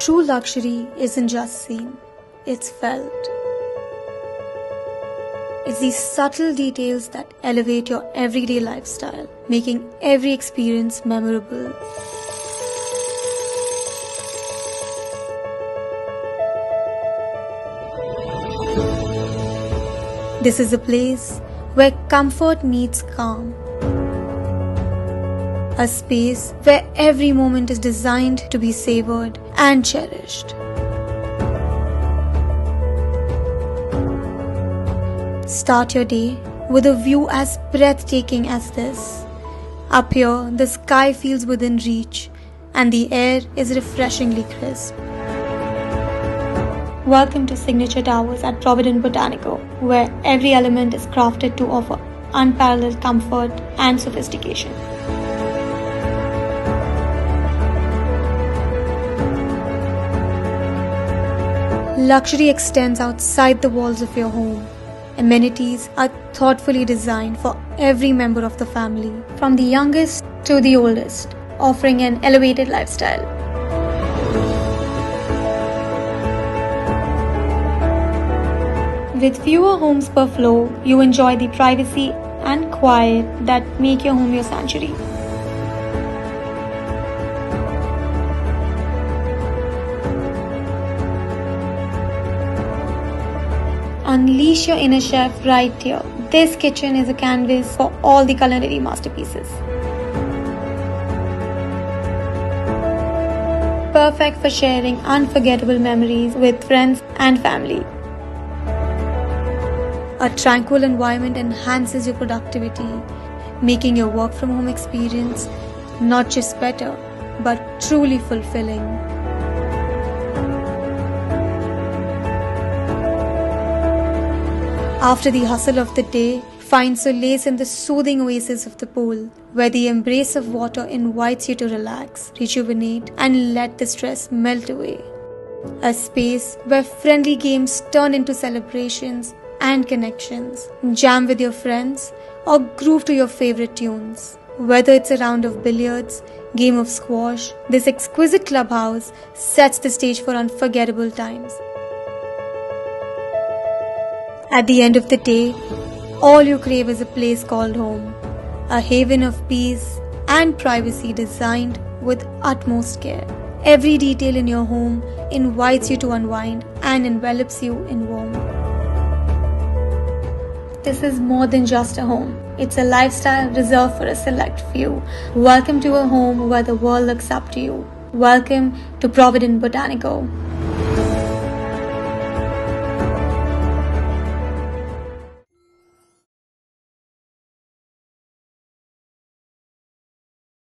True luxury isn't just seen, it's felt. It's these subtle details that elevate your everyday lifestyle, making every experience memorable. This is a place where comfort meets calm. A space where every moment is designed to be savored and cherished. Start your day with a view as breathtaking as this. Up here, the sky feels within reach and the air is refreshingly crisp. Welcome to Signature Towers at Provident Botanico, where every element is crafted to offer unparalleled comfort and sophistication. Luxury extends outside the walls of your home. Amenities are thoughtfully designed for every member of the family, from the youngest to the oldest, offering an elevated lifestyle. With fewer homes per floor, you enjoy the privacy and quiet that make your home your sanctuary. Unleash your inner chef right here. This kitchen is a canvas for all the culinary masterpieces. Perfect for sharing unforgettable memories with friends and family. A tranquil environment enhances your productivity, making your work from home experience not just better, but truly fulfilling. After the hustle of the day, find solace in the soothing oasis of the pool, where the embrace of water invites you to relax, rejuvenate, and let the stress melt away. A space where friendly games turn into celebrations and connections. Jam with your friends or groove to your favorite tunes. Whether it's a round of billiards, game of squash, this exquisite clubhouse sets the stage for unforgettable times. At the end of the day, all you crave is a place called home, a haven of peace and privacy designed with utmost care. Every detail in your home invites you to unwind and envelops you in warmth. This is more than just a home. It's a lifestyle reserved for a select few. Welcome to a home where the world looks up to you. Welcome to Provident Botanico.